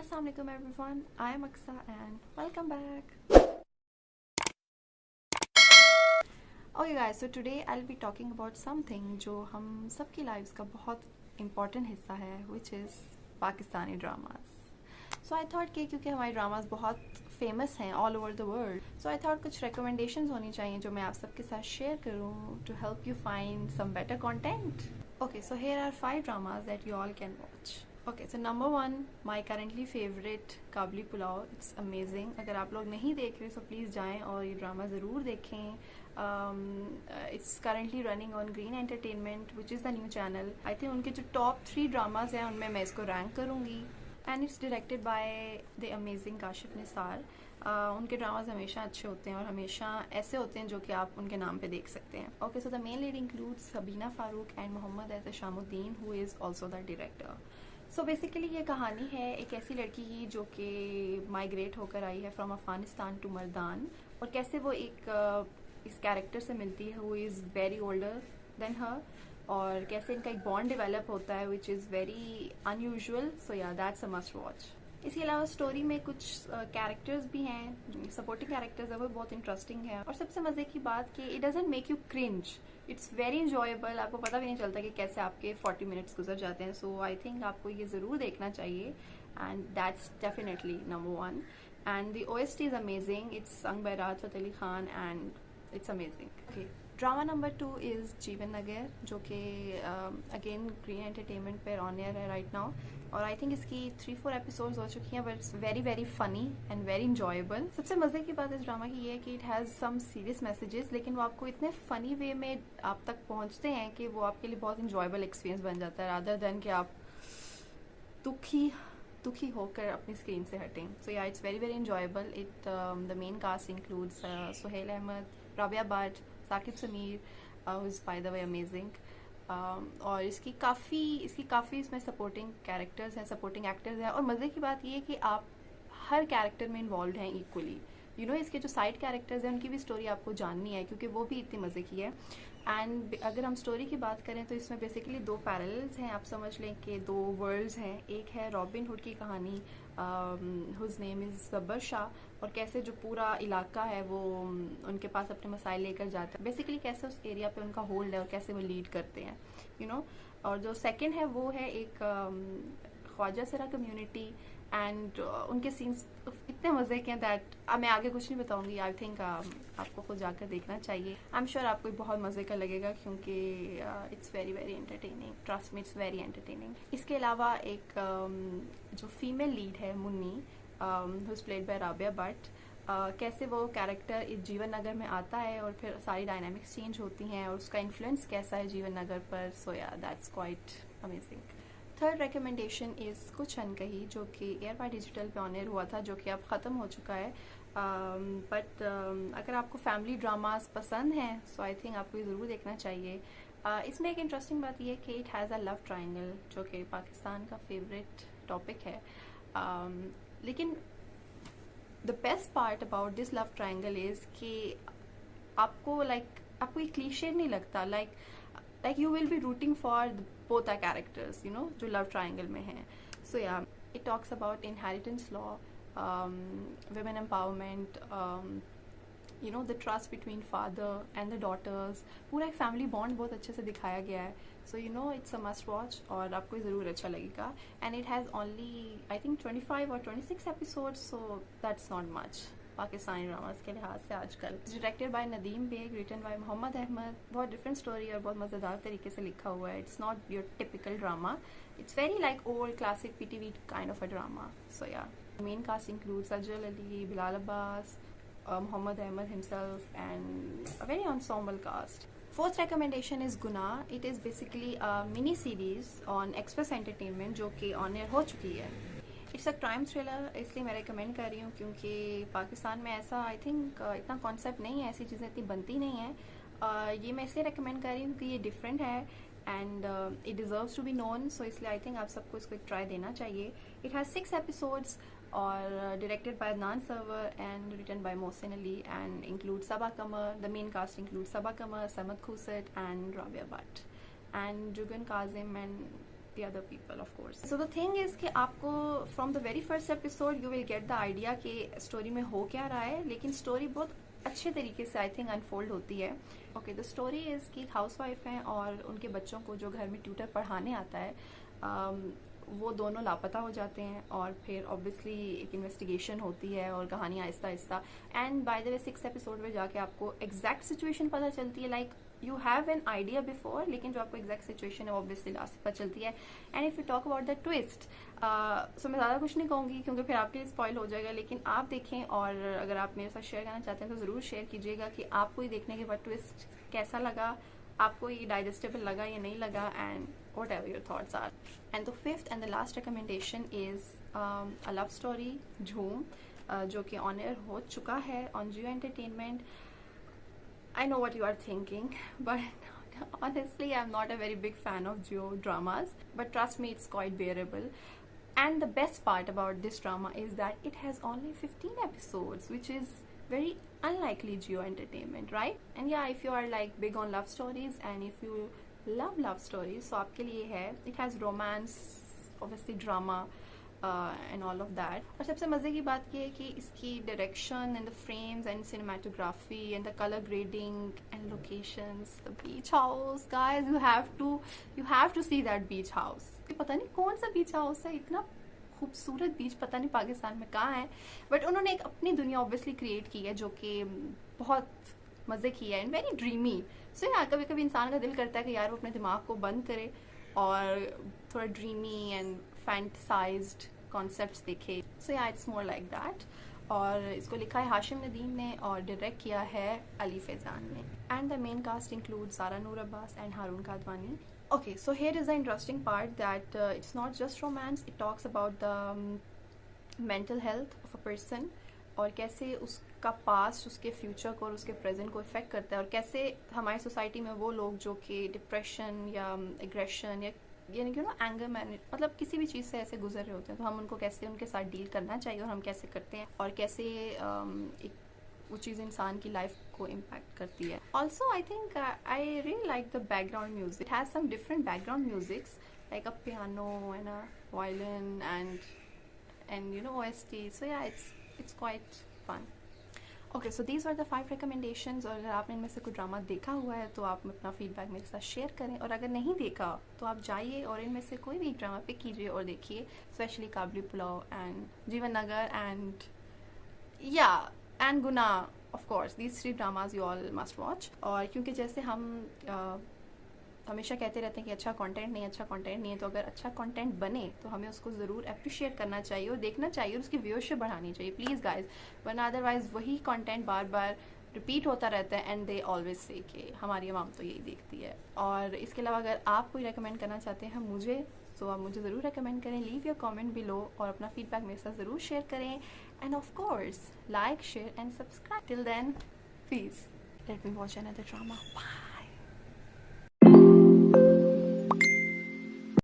Assalamu alaikum everyone, I am Aksa and welcome back. Okay guys, so today I'll be talking about something जो हम सबकी lives का बहुत important हिस्सा है, which is Pakistani dramas. So I thought कि क्योंकि हमारे dramas बहुत famous हैं all over the world, so I thought कुछ recommendations होनी चाहिए जो मैं आप सबके साथ share करूँ to help you find some better content. Okay, so here are 5 dramas that you all can watch. Okay, so number 1, my currently favorite काबली pulao. It's amazing. अगर आप लोग नहीं देख रहे तो प्लीज़ जाएं और ये ड्रामा ज़रूर देखें. It's currently running on Green Entertainment, which is the new channel. I think उनके जो top 3 dramas हैं उनमें मैं इसको rank करूँगी. And it's directed by the amazing Kashif Nisar. उनके ड्रामाज हमेशा अच्छे होते हैं और हमेशा ऐसे होते हैं जो कि आप उनके नाम पे देख सकते हैं. Okay, so the main lead includes Sabina Farooq and Mohammad Ehteshamuddin who is also the director. So basically ये कहानी है एक ऐसी लड़की की जो कि माइग्रेट होकर आई है फ्रॉम अफ़गानिस्तान टू मर्दान, और कैसे वो एक इस कैरेक्टर से मिलती है who is very older than her, और कैसे इनका एक बॉन्ड डेवलप होता है which is very unusual. So yeah that's a must watch. इसके अलावा स्टोरी में कुछ कैरेक्टर्स भी हैं, सपोर्टिंग कैरेक्टर्स है वो बहुत इंटरेस्टिंग है, और सबसे मज़े की बात कि it doesn't make you cringe. It's very enjoyable. आपको पता भी नहीं चलता कि कैसे आपके 40 मिनट्स गुजर जाते हैं. सो आई थिंक आपको ये ज़रूर देखना चाहिए and that's definitely number 1. And the OST is amazing. It's sung by राहत Fateh Ali Khan and it's amazing. Okay, drama number 2 is जीवन नगर, जो कि अगेन ग्रीन एंटरटेनमेंट पर ऑन एयर है राइट नाउ, और आई थिंक इसकी 3-4 एपिसोड्स हो चुकी हैं, but it's very very funny and very enjoyable. सबसे मज़े की बात इस ड्रामा की ये है कि it has some serious messages, लेकिन वो आपको इतने फ़नी वे में आप तक पहुंचते हैं कि वो आपके लिए बहुत इंजॉयबल एक्सपीरियंस बन जाता है, रादर देन कि आप दुखी होकर अपनी स्क्रीन से हटें. So yeah it's very very enjoyable. It the main cast includes Suhail Ahmed, Rabia Bhatt, Saqib Sameer, who is by the way amazing. और इसकी काफ़ी इसमें सपोर्टिंग कैरेक्टर्स हैं, सपोर्टिंग एक्टर्स हैं, और मज़े की बात ये है कि आप हर कैरेक्टर में इन्वॉल्व हैं इक्वली. इसके जो साइड कैरेक्टर्स हैं उनकी भी स्टोरी आपको जाननी है क्योंकि वो भी इतनी मज़े की है. एंड अगर हम स्टोरी की बात करें तो इसमें बेसिकली 2 पैरेलल्स हैं. आप समझ लें कि 2 वर्ल्ड्स हैं. एक है रॉबिन हुड की कहानी, whose name is Gabbar Shah, और कैसे जो पूरा इलाका है वो उनके पास अपने मसाइल लेकर जाता है. बेसिकली कैसे उस एरिया पे उनका होल्ड है और कैसे वो लीड करते हैं. और जो सेकंड है वो है एक ख्वाजा सरा कम्युनिटी, एंड उनके सीन्स इतने मज़े के हैं दैट मैं आगे कुछ नहीं बताऊंगी. आई थिंक आपको खुद जाकर देखना चाहिए. आई एम श्योर आपको बहुत मज़े का लगेगा क्योंकि it's very very entertaining. Trust me, it's very entertaining. इसके अलावा एक जो फीमेल लीड है Munni, who is played by Rabia Bhatt, कैसे वो कैरेक्टर इस जीवन नगर में आता है और फिर सारी डायनामिक्स चेंज होती हैं और उसका इन्फ्लुएंस कैसा है जीवन नगर पर. सो yeah that's quite amazing. Third recommendation is कुछ अनकही, जो कि एयर बाय डिजिटल पे ऑन एयर हुआ था, जो कि अब ख़त्म हो चुका है. बट अगर आपको फैमिली ड्रामास पसंद हैं सो आई थिंक आपको ये ज़रूर देखना चाहिए. इसमें एक इंटरेस्टिंग बात यह है कि it has a love triangle, जो कि पाकिस्तान का फेवरेट टॉपिक है. लेकिन the best part about this love triangle is कि आपको आपको ये क्लीशे नहीं लगता. like you will be rooting for both the characters, जो love triangle में हैं. So yeah, it talks about inheritance law, women empowerment, the trust between father and the daughters. पूरा एक family bond बहुत अच्छे से दिखाया गया है. So it's a must watch और आपको ज़रूर अच्छा लगेगा. And it has only I think 25 or 26 episodes, so that's not much Pakistani dramas के लिहाज से आजकल. Directed by Nadeem Baig, written by Mohammad Ahmed. बहुत डिफरेंट स्टोरी और बहुत मज़ेदार तरीके से लिखा हुआ है. It's not your typical drama. It's very like old classic PTV kind of a drama. So yeah main cast includes Ajal Ali, Bilal Abbas, Mohammad Ahmed himself, and a very ensemble cast. Fourth recommendation is Gunah. It is basically a mini series on Express Entertainment, जो कि on air हो चुकी है. It's a crime thriller, इसलिए मैं recommend कर रही हूँ क्योंकि पाकिस्तान में ऐसा आई थिंक इतना कॉन्सेप्ट नहीं है, ऐसी चीज़ें इतनी बनती नहीं है. ये मैं इसलिए रिकमेंड कर रही हूँ क्योंकि ये डिफरेंट है and it deserves to be known. So इसलिए आई थिंक आप सबको इसको एक ट्राई देना चाहिए. इट हैज़ 6 एपिसोड्स और directed by Adnan Sarwar and written by Mohsin Ali and include Saba Qamar. The main cast include Saba Qamar, Samad Khoosat and Rabia Butt and Jugan Kazim and the other people, of course. So the thing is कि आपको from the very first episode you will get the idea कि story में हो क्या रहा है, लेकिन story बहुत अच्छे तरीके से I think unfold होती है. Okay, the story is कि housewife हैं और उनके बच्चों को जो घर में tutor पढ़ाने आता है, वो दोनों लापता हो जाते हैं और फिर ऑब्वियसली एक इन्वेस्टिगेशन होती है और कहानी Aahista Aahista, and bye the way 6th episode में जाके आपको एग्जैक्ट सिचुएशन पता चलती है. Like you have an idea before, लेकिन जो आपको एग्जैक्ट सिचुएशन है वो ऑब्वियसली लास्ट पता चलती है. And if you talk about the twist, so मैं ज़्यादा कुछ नहीं कहूँगी क्योंकि फिर आपके लिए स्पॉइल हो जाएगा, लेकिन आप देखें और अगर आप मेरे साथ शेयर करना चाहते हैं तो ज़रूर शेयर कीजिएगा कि आपको ये देखने के बाद ट्विस्ट कैसा लगा, आपको ये डाइजेस्टेबल लगा या नहीं लगा, and whatever your thoughts are. And the 5th and the last recommendation is a love story, Jhoom, जो कि on air हो चुका है on Jio Entertainment. I know what you are thinking, but honestly I'm not a very big fan of Jio dramas, but trust me, it's quite bearable. And the best part about this drama is that it has only 15 episodes, which is very unlikely Jio Entertainment, right? And yeah, if you are like big on love stories and if you love stories, so आपके लिए है. It has romance, obviously drama and all of that. और सबसे मज़े की बात ये है कि इसकी direction and the frames and cinematography and the color grading and locations, the beach house, guys, you have to see that beach house. पता नहीं कौन सा beach house है, इतना खूबसूरत बीच, पता नहीं पाकिस्तान में कहाँ है, बट उन्होंने एक अपनी दुनिया ऑब्वियसली क्रिएट की है जो कि बहुत मज़े की है एंड वेरी ड्रीमी. सो यार कभी कभी इंसान का दिल करता है कि यार वो अपने दिमाग को बंद करे और थोड़ा ड्रीमी एंड फैंटसाइज्ड कॉन्सेप्ट्स देखे. सो यार इट्स मोर लाइक दैट. और इसको लिखा है हाशिम नदीम ने और डायरेक्ट किया है अली फैजान ने. And the main cast include Sara Noor Abbas and Haroon Kadwani. Okay, so here is the interesting part that it's not just romance, it talks about the mental health of a person और कैसे उसका पास्ट उसके फ्यूचर को और उसके प्रेजेंट को इफेक्ट करता है, और कैसे हमारी सोसाइटी में वो लोग जो कि डिप्रेशन या एग्रेशन या यानी कि ना एंगर मैनेज, मतलब किसी भी चीज़ से ऐसे गुजर रहे होते हैं, तो हम उनको कैसे उनके साथ डील करना चाहिए और हम कैसे करते हैं और कैसे एक वो चीज़ इंसान की लाइफ को इम्पैक्ट करती है. Also I think I really like the background music. It has some different background musics like a piano and a violin and you know OST. So yeah it's quite fun. Okay, so these were the 5 recommendations. और अगर आपने इनमें से कोई drama देखा हुआ है तो आप अपना फीडबैक मेरे साथ शेयर करें, और अगर नहीं देखा तो आप जाइए और इनमें से कोई भी ड्रामा पिक कीजिए और देखिए, specially काबली Pulao and Jeevan Nagar and Gunah. Of course these 3 dramas you all must watch. और क्योंकि जैसे हम हमेशा कहते रहते हैं कि अच्छा कंटेंट नहीं है, तो अगर अच्छा कंटेंट बने तो हमें उसको ज़रूर अप्रिशिएट करना चाहिए और देखना चाहिए और उसकी व्यूअरशिप बढ़ानी चाहिए, प्लीज़ गाइज. वरना अदरवाइज़ वही कंटेंट बार बार रिपीट होता रहता है एंड दे ऑलवेज से कि हमारी आवाम तो यही देखती है. और इसके अलावा अगर आप कोई रेकमेंड करना चाहते हैं मुझे, तो आप मुझे ज़रूर रेकमेंड करें. लीव योर कमेंट बिलो और अपना फीडबैक मेरे साथ ज़रूर शेयर करें. And of course like, share and subscribe. Till then, please let me watch another drama. Bye.